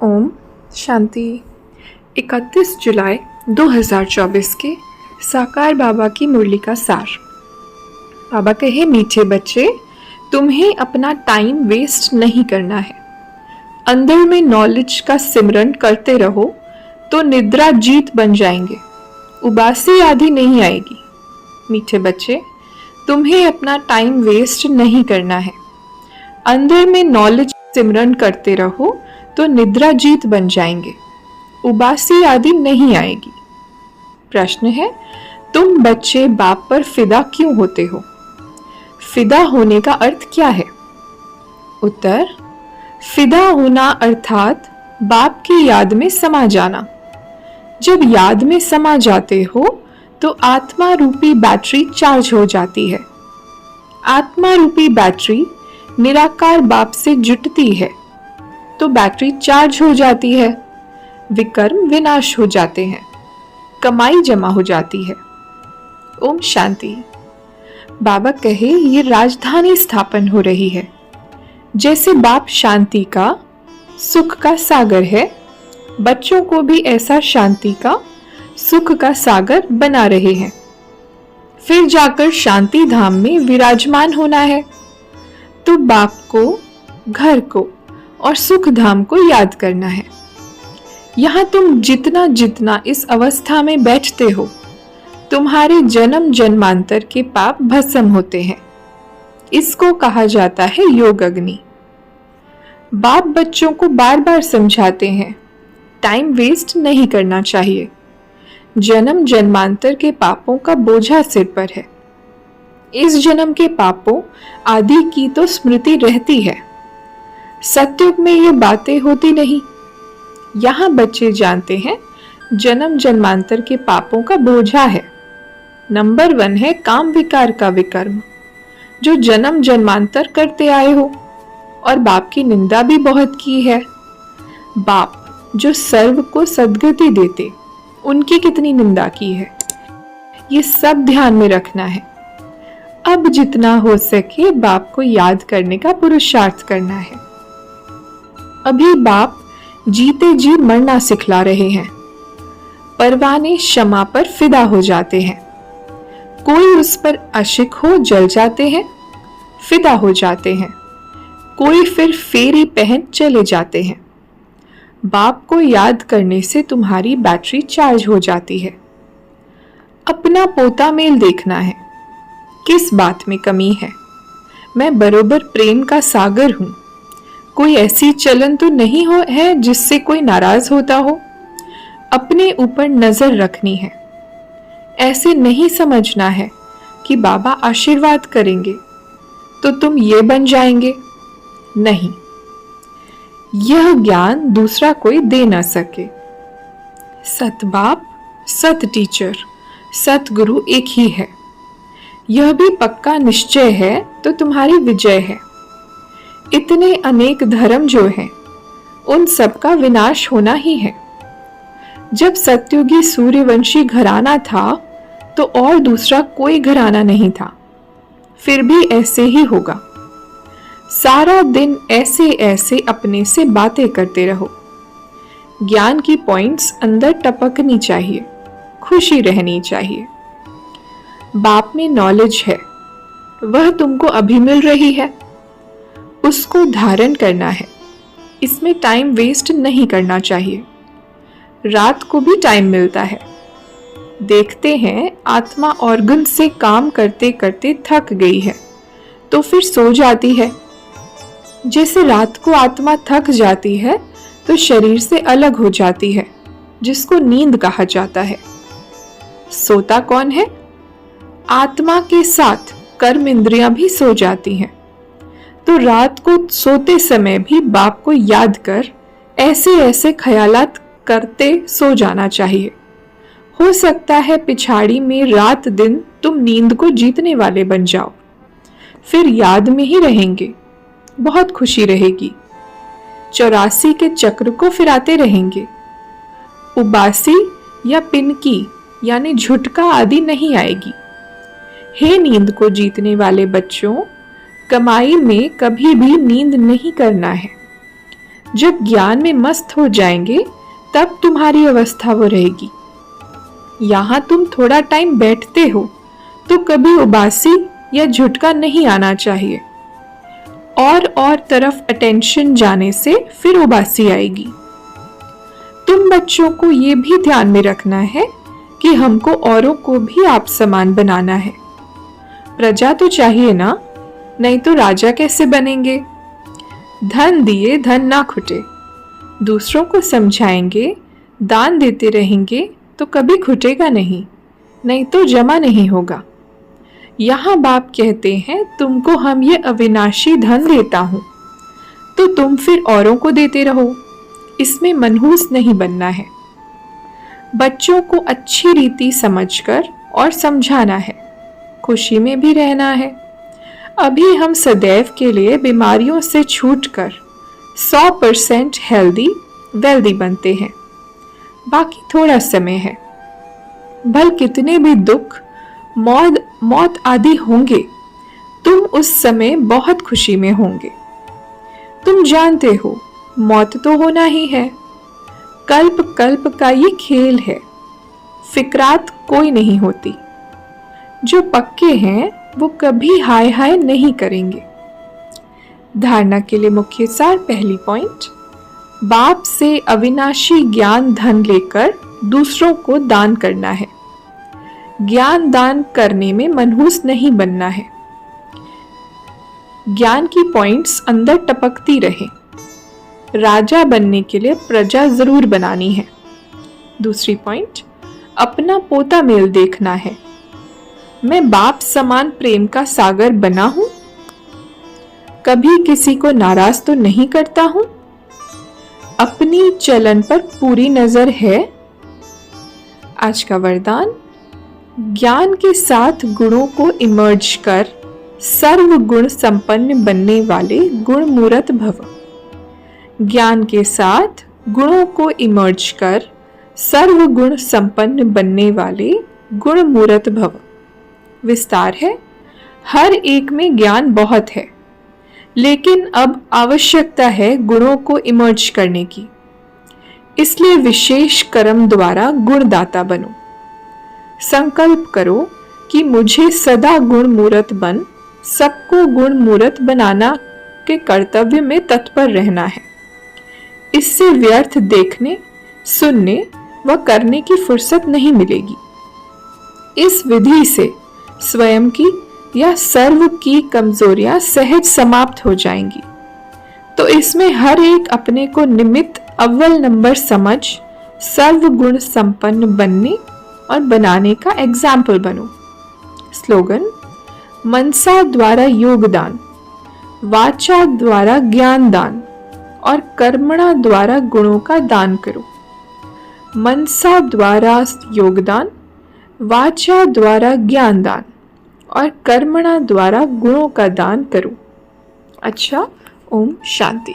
ओम शांति। 31 जुलाई 2024 के साकार बाबा की मुरली का सार। बाबा कहे, मीठे बच्चे, तुम्हें अपना टाइम वेस्ट नहीं करना है। अंदर में नॉलेज का सिमरन करते रहो तो निद्रा जीत बन जाएंगे, उबासी आदि नहीं आएगी। मीठे बच्चे, तुम्हें अपना टाइम वेस्ट नहीं करना है। अंदर में नॉलेज सिमरन करते रहो तो निद्रा जीत बन जाएंगे, उबासी आदि नहीं आएगी। प्रश्न है, तुम बच्चे बाप पर फिदा क्यों होते हो? फिदा होने का अर्थ क्या है? उत्तर, फिदा होना अर्थात बाप की याद में समा जाना। जब याद में समा जाते हो तो आत्मा रूपी बैटरी चार्ज हो जाती है। आत्मा रूपी बैटरी निराकार बाप से जुटती है तो बैटरी चार्ज हो जाती है, विकर्म विनाश हो जाते हैं, कमाई जमा हो जाती है। ओम शांति। बाबा कहे, ये राजधानी स्थापन हो रही है। जैसे बाप शांति का, सुख का सागर है, बच्चों को भी ऐसा शांति का, सुख का सागर बना रहे हैं। फिर जाकर शांति धाम में विराजमान होना है तो बाप को, घर को और सुख धाम को याद करना है। यहाँ तुम जितना जितना इस अवस्था में बैठते हो, तुम्हारे जन्म जन्मांतर के पाप भस्म होते हैं। इसको कहा जाता है योग अग्नि। बाप बच्चों को बार बार समझाते हैं, टाइम वेस्ट नहीं करना चाहिए। जन्म जन्मांतर के पापों का बोझा सिर पर है। इस जन्म के पापों आदि की तो स्मृति रहती है। सत्युग में ये बातें होती नहीं। यहाँ बच्चे जानते हैं जन्म जन्मांतर के पापों का बोझा है। नंबर 1 है काम विकार का विकर्म, जो जन्म जन्मांतर करते आए हो, और बाप की निंदा भी बहुत की है। बाप जो सर्व को सद्गति देते, उनकी कितनी निंदा की है, ये सब ध्यान में रखना है। अब जितना हो सके बाप को याद करने का पुरुषार्थ करना है। अभी बाप जीते जी मरना सिखला रहे हैं। परवाने क्षमा पर फिदा हो जाते हैं। कोई उस पर आशिक हो जल जाते हैं, फिदा हो जाते हैं। कोई फिर फेरी पहन चले जाते हैं। बाप को याद करने से तुम्हारी बैटरी चार्ज हो जाती है। अपना पोता मेल देखना है, किस बात में कमी है। मैं बरोबर प्रेम का सागर हूं। कोई ऐसी चलन तो नहीं हो है जिससे कोई नाराज होता हो। अपने ऊपर नजर रखनी है। ऐसे नहीं समझना है कि बाबा आशीर्वाद करेंगे तो तुम ये बन जाएंगे। नहीं, यह ज्ञान दूसरा कोई दे ना सके। सत बाप, सत टीचर, सत गुरु एक ही है। यह भी पक्का निश्चय है तो तुम्हारी विजय है। इतने अनेक धर्म जो हैं, उन सब का विनाश होना ही है। जब सत्युगी सूर्यवंशी घराना था तो और दूसरा कोई घराना नहीं था। फिर भी ऐसे ही होगा। सारा दिन ऐसे ऐसे अपने से बातें करते रहो। ज्ञान की पॉइंट्स अंदर टपकनी चाहिए, खुशी रहनी चाहिए। बाप में नॉलेज है, वह तुमको अभी मिल रही है, उसको धारण करना है। इसमें टाइम वेस्ट नहीं करना चाहिए। रात को भी टाइम मिलता है। देखते हैं आत्मा ऑर्गन से काम करते करते थक गई है तो फिर सो जाती है। जैसे रात को आत्मा थक जाती है तो शरीर से अलग हो जाती है, जिसको नींद कहा जाता है। सोता कौन है? आत्मा के साथ कर्म इंद्रियां भी सो जाती हैं। तो रात को सोते समय भी बाप को याद कर ऐसे ऐसे ख्यालात करते सो जाना चाहिए। हो सकता है पिछाड़ी में रात दिन तुम नींद को जीतने वाले बन जाओ। फिर याद में ही रहेंगे, बहुत खुशी रहेगी। 84 के चक्र को फिराते रहेंगे। उबासी या पिनकी यानी झुटका आदि नहीं आएगी। हे नींद को जीतने वाले बच्चों, कमाई में कभी भी नींद नहीं करना है। जब ज्ञान में मस्त हो जाएंगे तब तुम्हारी अवस्था वो रहेगी। यहाँ तुम थोड़ा टाइम बैठते हो तो कभी उबासी या झुटका नहीं आना चाहिए। और तरफ अटेंशन जाने से फिर उबासी आएगी। तुम बच्चों को ये भी ध्यान में रखना है कि हमको औरों को भी आप समान बनाना है। प्रजा तो चाहिए ना, नहीं तो राजा कैसे बनेंगे। धन दिए धन ना खुटे। दूसरों को समझाएंगे, दान देते रहेंगे तो कभी खुटेगा नहीं, नहीं तो जमा नहीं होगा। यहाँ बाप कहते हैं तुमको हम ये अविनाशी धन देता हूँ, तो तुम फिर औरों को देते रहो। इसमें मनहूस नहीं बनना है। बच्चों को अच्छी रीति समझकर और समझाना है, खुशी में भी रहना है। अभी हम सदैव के लिए बीमारियों से छूटकर 100% हेल्दी वेल्दी बनते हैं। बाकी थोड़ा समय है। भल कितने भी दुख मौत आदि होंगे, तुम उस समय बहुत खुशी में होंगे। तुम जानते हो मौत तो होना ही है। कल्प कल्प का ये खेल है। फिक्रात कोई नहीं होती। जो पक्के हैं वो कभी हाय हाय नहीं करेंगे। धारणा के लिए मुख्य सार। पहली पॉइंट, बाप से अविनाशी ज्ञान धन लेकर दूसरों को दान करना है। ज्ञान दान करने में मनहूस नहीं बनना है। ज्ञान की पॉइंट्स अंदर टपकती रहे। राजा बनने के लिए प्रजा जरूर बनानी है। दूसरी पॉइंट, अपना पोता मेल देखना है। मैं बाप समान प्रेम का सागर बना हूं, कभी किसी को नाराज तो नहीं करता हूं, अपनी चलन पर पूरी नजर है। आज का वरदान, ज्ञान के साथ गुणों को इमर्ज कर सर्व गुण संपन्न बनने वाले गुण मूर्त भव। ज्ञान के साथ गुणों को इमर्ज कर सर्व गुण संपन्न बनने वाले गुण मूर्त भव। विस्तार है, हर एक में ज्ञान बहुत है, लेकिन अब आवश्यकता है गुणों को इमर्ज करने की। इसलिए विशेष कर्म द्वारा गुणदाता बनो। संकल्प करो कि मुझे सदा गुण मूर्त बन सबको गुण मूर्त बनाना के कर्तव्य में तत्पर रहना है। इससे व्यर्थ देखने, सुनने व करने की फुर्सत नहीं मिलेगी। इस विधि से स्वयं की या सर्व की कमजोरियां सहज समाप्त हो जाएंगी। तो इसमें हर एक अपने को निमित्त अव्वल नंबर समझ सर्व गुण संपन्न बनने और बनाने का एग्जाम्पल बनो। स्लोगन, मनसा द्वारा योगदान, वाचा द्वारा ज्ञान दान और कर्मणा द्वारा गुणों का दान करो। मनसा द्वारा योगदान, वाचा द्वारा ज्ञान दान और कर्मणा द्वारा गुणों का दान करो। अच्छा, ओम शांति।